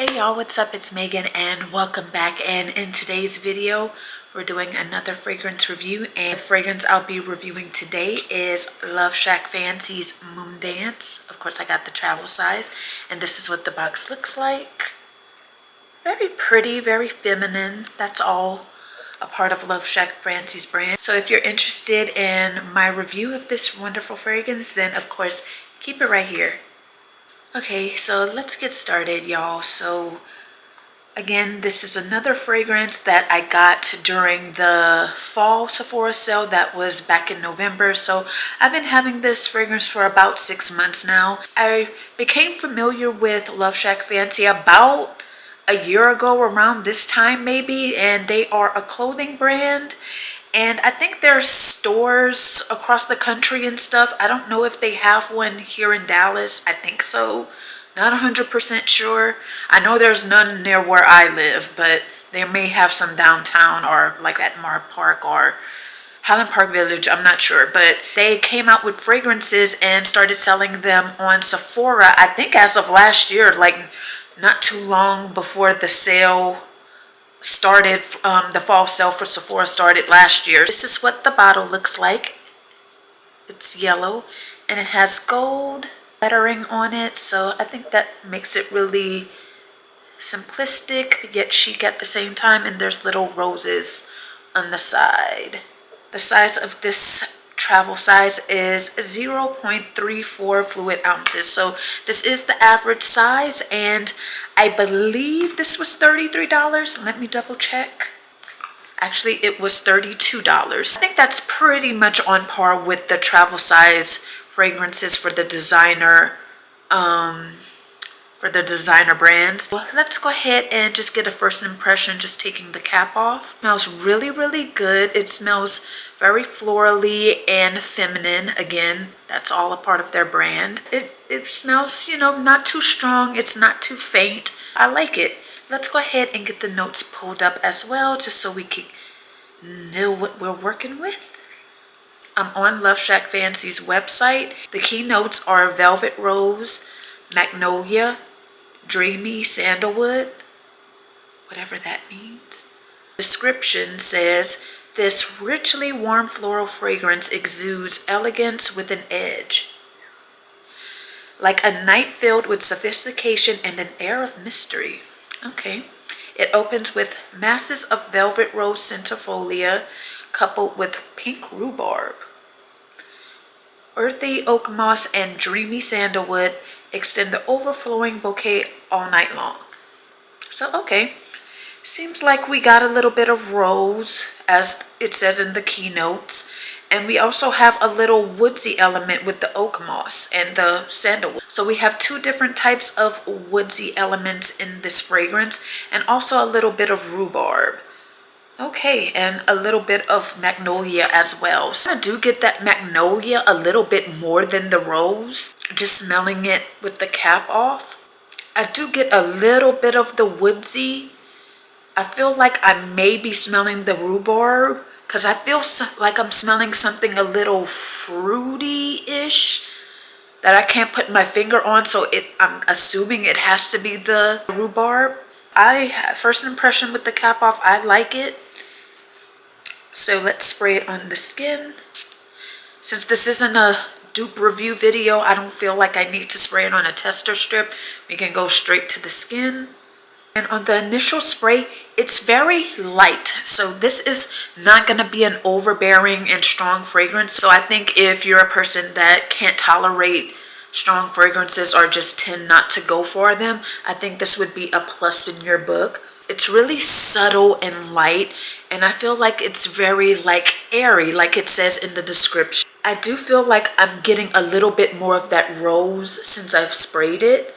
Hey y'all, what's up? It's Megan and welcome back. And in today's video, we're doing another fragrance review. And the fragrance I'll be reviewing today is Loveshackfancy's Moondance. Of course, I got the travel size. And this is what the box looks like. Very pretty, very feminine. That's all a part of Loveshackfancy's brand. So if you're interested in my review of this wonderful fragrance, then of course, keep it right here. Okay, so let's get started, y'all. So again, this is another fragrance that I got during the fall Sephora sale that was back in November. So I've been having this fragrance for about 6 months now. I became familiar with Loveshackfancy about a year ago, around this time maybe, and they are a clothing brand. And I think there's stores across the country and stuff. I don't know if they have one here in Dallas. I think so. Not 100% sure. I know there's none near where I live, but they may have some downtown or like at Mar Park or Highland Park Village. I'm not sure. But they came out with fragrances and started selling them on Sephora, I think as of last year, like not too long before the sale started. The fall sale for Sephora started last year. This is what the bottle looks like. It's yellow and it has gold lettering on it, so I think that makes it really simplistic yet chic at the same time. And there's little roses on the side. The size of this travel size is 0.34 fluid ounces, so this is the average size, and I believe this was $33. Let me double check. Actually, it was $32. I think that's pretty much on par with the travel size fragrances for the designer brands. Well, let's go ahead and just get a first impression, just taking the cap off. It smells really, really good. It smells very florally and feminine. Again, that's all a part of their brand. It smells, you know, not too strong. It's not too faint. I like it. Let's go ahead and get the notes pulled up as well, just so we can know what we're working with. I'm on Loveshackfancy's website. The key notes are velvet rose, magnolia, dreamy sandalwood, whatever that means. Description says, this richly warm floral fragrance exudes elegance with an edge. Like a night filled with sophistication and an air of mystery. Okay. It opens with masses of velvet rose centifolia coupled with pink rhubarb. Earthy oak moss and dreamy sandalwood extend the overflowing bouquet all night long. So, okay. Seems like we got a little bit of rose, as it says in the keynotes. And we also have a little woodsy element with the oak moss and the sandalwood. So we have two different types of woodsy elements in this fragrance, and also a little bit of rhubarb. Okay, and a little bit of magnolia as well. So I do get that magnolia a little bit more than the rose, just smelling it with the cap off. I do get a little bit of the woodsy. I feel like I may be smelling the rhubarb, because I feel like I'm smelling something a little fruity-ish that I can't put my finger on, so I'm assuming it has to be the rhubarb. First impression with the cap off, I like it. So let's spray it on the skin. Since this isn't a dupe review video, I don't feel like I need to spray it on a tester strip. We can go straight to the skin. And on the initial spray, it's very light. So this is not going to be an overbearing and strong fragrance. So I think if you're a person that can't tolerate strong fragrances or just tend not to go for them, I think this would be a plus in your book. It's really subtle and light, and I feel like it's very like airy, like it says in the description. I do feel like I'm getting a little bit more of that rose since I've sprayed it.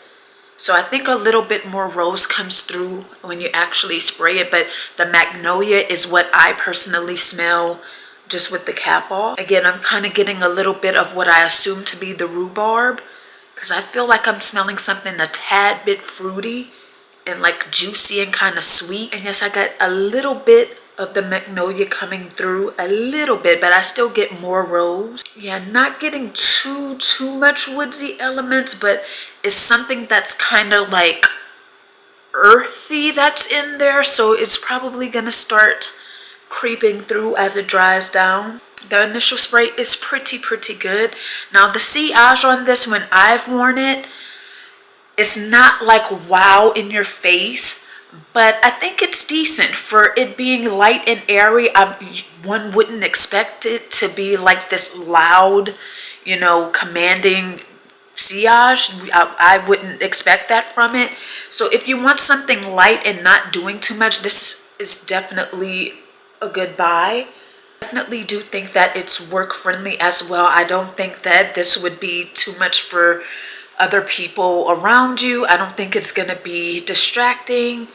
So I think a little bit more rose comes through when you actually spray it, but the magnolia is what I personally smell just with the cap off. Again, I'm kind of getting a little bit of what I assume to be the rhubarb, because I feel like I'm smelling something a tad bit fruity and like juicy and kind of sweet. And yes, I got a little bit of the magnolia coming through, a little bit, but I still get more rose. Yeah, not getting too much woodsy elements, but it's something that's kind of like earthy that's in there, so it's probably gonna start creeping through as it dries down. The initial spray is pretty good. Now the sillage on this, when I've worn it, it's not like wow in your face, but I think it's decent for it being light and airy. One wouldn't expect it to be like this loud, you know, commanding sillage. I wouldn't expect that from it. So if you want something light and not doing too much, this is definitely a good buy. Definitely do think that it's work friendly as well. I don't think that this would be too much for other people around you. I don't think it's gonna be distracting.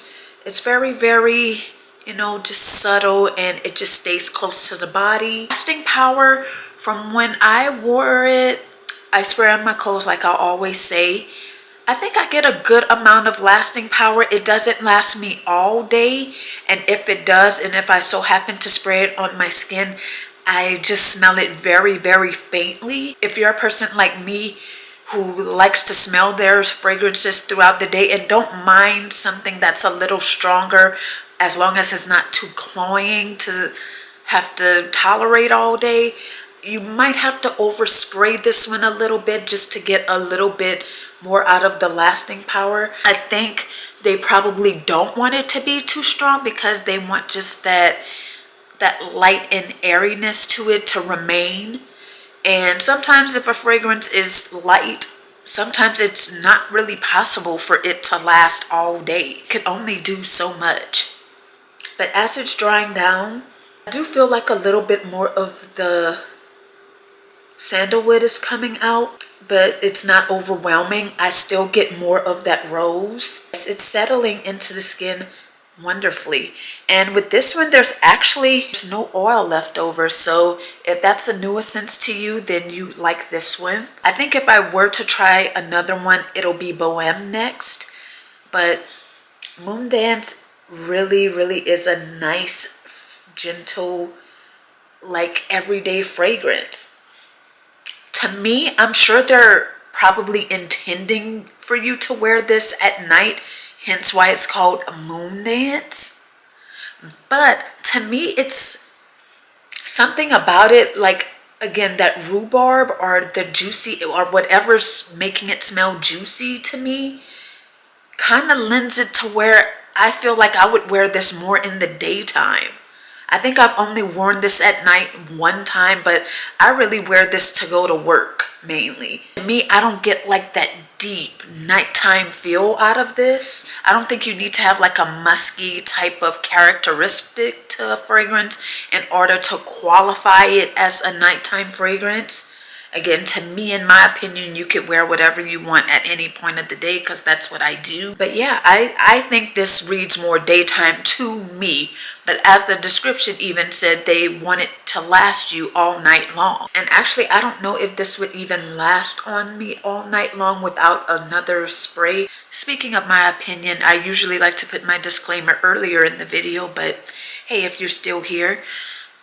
It's very, you know, just subtle, and it just stays close to the body. Lasting power from when I wore it, I spray on my clothes like I always say. I think I get a good amount of lasting power. It doesn't last me all day, and if it does, and if I so happen to spray it on my skin, I just smell it very faintly. If you're a person like me who likes to smell their fragrances throughout the day and don't mind something that's a little stronger, as long as it's not too cloying to have to tolerate all day, you might have to overspray this one a little bit just to get a little bit more out of the lasting power. I think they probably don't want it to be too strong because they want just that light and airiness to it to remain. And sometimes if a fragrance is light, sometimes it's not really possible for it to last all day. It can only do so much. But as it's drying down, I do feel like a little bit more of the sandalwood is coming out, but it's not overwhelming. I still get more of that rose. It's settling into the skin wonderfully. And with this one, there's no oil left over, so if that's a nuisance to you, then you like this one. I think if I were to try another one, it'll be Bohème next, but Moondance really is a nice, gentle, like everyday fragrance. To me, I'm sure they're probably intending for you to wear this at night, hence why it's called Moondance. But to me, it's something about it, like, again, that rhubarb or the juicy or whatever's making it smell juicy to me kind of lends it to where I feel like I would wear this more in the daytime. I think I've only worn this at night one time, but I really wear this to go to work mainly. To me, I don't get like that deep nighttime feel out of this. I don't think you need to have like a musky type of characteristic to a fragrance in order to qualify it as a nighttime fragrance. Again, to me, in my opinion, you could wear whatever you want at any point of the day because that's what I do. But yeah, I think this reads more daytime to me. But as the description even said, they want it to last you all night long. And actually, I don't know if this would even last on me all night long without another spray. Speaking of my opinion, I usually like to put my disclaimer earlier in the video, but hey, if you're still here,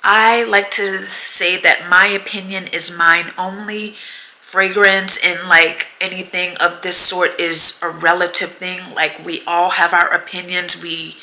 I like to say that my opinion is mine only. Fragrance and like anything of this sort is a relative thing. Like, we all have our opinions. We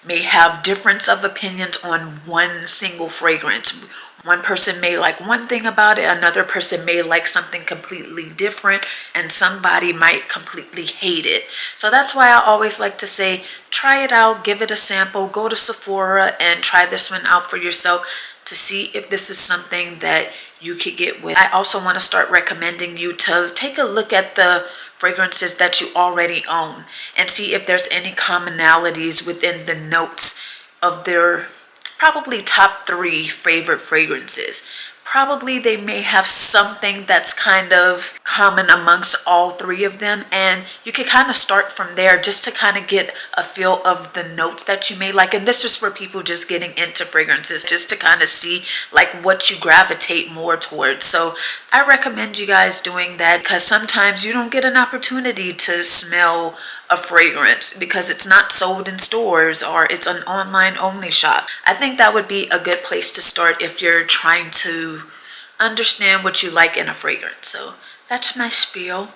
may have difference of opinions on one single fragrance. One person may like one thing about it, another person may like something completely different, and somebody might completely hate it. So that's why I always like to say, try it out, give it a sample, go to Sephora and try this one out for yourself to see if this is something that you could get with. I also want to start recommending you to take a look at the fragrances that you already own and see if there's any commonalities within the notes of their probably top 3 favorite fragrances. Probably they may have something that's kind of common amongst all 3 of them, and you can kind of start from there just to kind of get a feel of the notes that you may like. And this is for people just getting into fragrances, just to kind of see like what you gravitate more towards. So I recommend you guys doing that, because sometimes you don't get an opportunity to smell a fragrance because it's not sold in stores or it's an online only shop. I think that would be a good place to start if you're trying to understand what you like in a fragrance. So that's my spiel.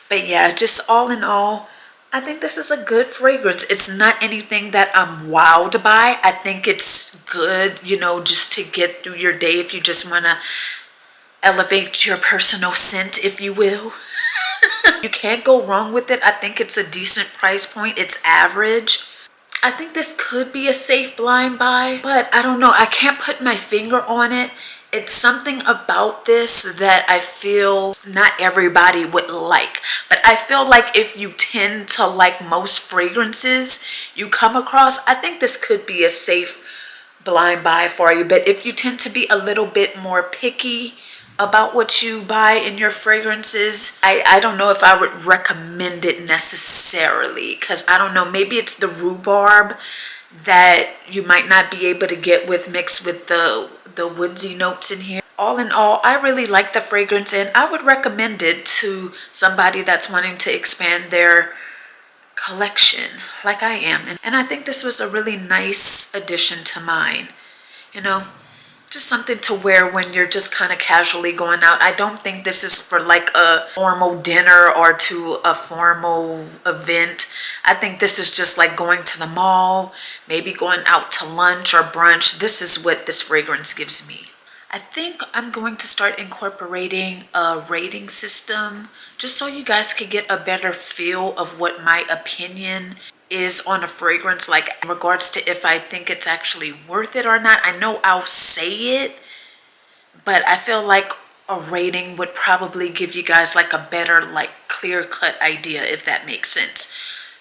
But yeah, just all in all, I think this is a good fragrance. It's not anything that I'm wowed by. I think it's good, you know, just to get through your day if you just want to elevate your personal scent, if you will. You can't go wrong with it. I think it's a decent price point. It's average. I think this could be a safe blind buy, but I don't know. I can't put my finger on it. It's something about this that I feel not everybody would like. But I feel like if you tend to like most fragrances you come across, I think this could be a safe blind buy for you. But if you tend to be a little bit more picky about what you buy in your fragrances, I don't know if I would recommend it necessarily, because I don't know, maybe it's the rhubarb that you might not be able to get with mixed with the woodsy notes in here. All in all, I really like the fragrance and I would recommend it to somebody that's wanting to expand their collection like I am. And I think this was a really nice addition to mine, you know, just something to wear when you're just kind of casually going out. I don't think this is for like a formal dinner or to a formal event. I think this is just like going to the mall, maybe going out to lunch or brunch. This is what this fragrance gives me. I think I'm going to start incorporating a rating system just so you guys can get a better feel of what my opinion is on a fragrance, like in regards to if I think it's actually worth it or not. I know I'll say it, but I feel like a rating would probably give you guys like a better, like clear-cut idea, if that makes sense.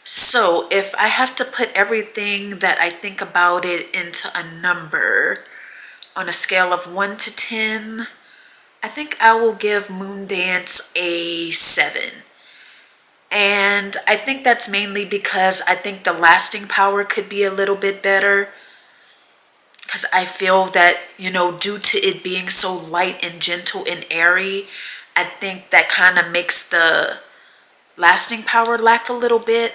So if I have to put everything that I think about it into a number on a scale of 1 to 10, I think I will give Moondance a 7. And I think that's mainly because I think the lasting power could be a little bit better. Because I feel that, you know, due to it being so light and gentle and airy, I think that kind of makes the lasting power lack a little bit.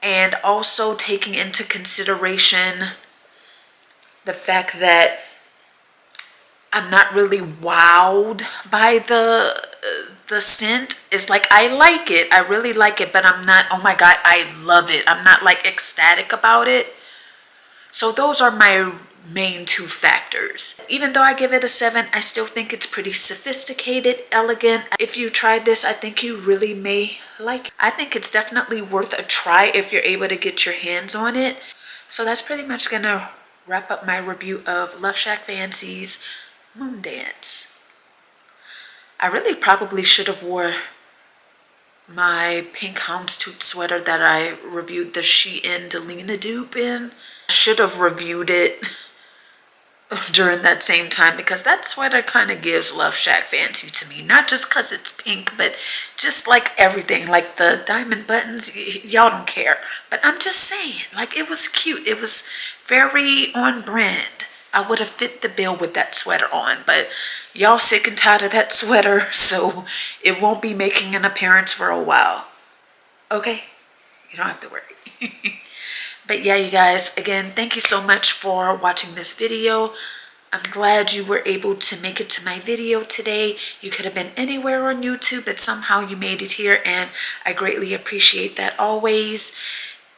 And also taking into consideration the fact that I'm not really wowed by the scent. Is like, I like it, I really like it, but I'm not, oh my god, I love it. I'm not like ecstatic about it. So those are my main two factors. Even though I give it a 7, I still think it's pretty sophisticated, elegant. If you tried this, I think you really may like it. I think it's definitely worth a try if you're able to get your hands on it. So that's pretty much gonna wrap up my review of Loveshackfancy's Moondance. I really probably should have wore my pink houndstooth sweater that I reviewed the Shein Delina dupe in. I should have reviewed it during that same time, because that sweater kind of gives Loveshackfancy to me. Not just because it's pink, but just like everything, like the diamond buttons, y'all don't care. But I'm just saying, like, it was cute. It was very on brand. I would have fit the bill with that sweater on, but y'all sick and tired of that sweater, so it won't be making an appearance for a while. Okay? You don't have to worry. But yeah, you guys, again, thank you so much for watching this video. I'm glad you were able to make it to my video today. You could have been anywhere on YouTube, but somehow you made it here, and I greatly appreciate that always.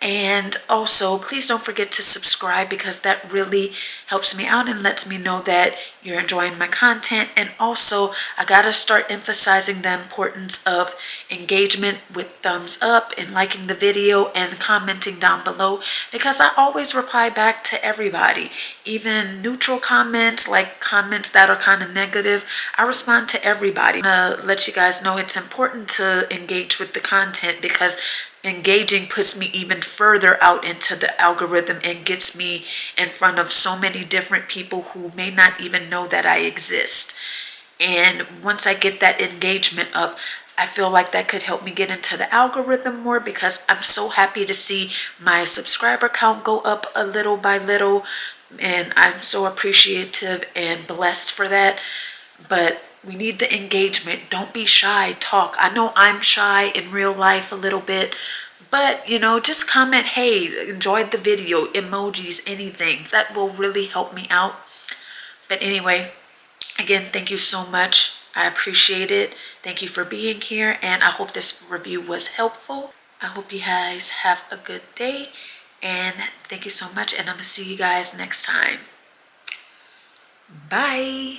And also, please don't forget to subscribe, because that really helps me out and lets me know that you're enjoying my content. And also, I gotta start emphasizing the importance of engagement with thumbs up and liking the video and commenting down below, because I always reply back to everybody. Even neutral comments, like comments that are kind of negative, I respond to everybody. I'm gonna let you guys know it's important to engage with the content, because engaging puts me even further out into the algorithm and gets me in front of so many different people who may not even know that I exist. And once I get that engagement up, I feel like that could help me get into the algorithm more, because I'm so happy to see my subscriber count go up a little by little, and I'm so appreciative and blessed for that. But we need the engagement. Don't be shy. Talk. I know I'm shy in real life a little bit, but you know, just comment, hey, enjoyed the video, emojis, anything. That will really help me out. But anyway, again, thank you so much. I appreciate it. Thank you for being here, and I hope this review was helpful. I hope you guys have a good day, and thank you so much, and I'm gonna see you guys next time. Bye.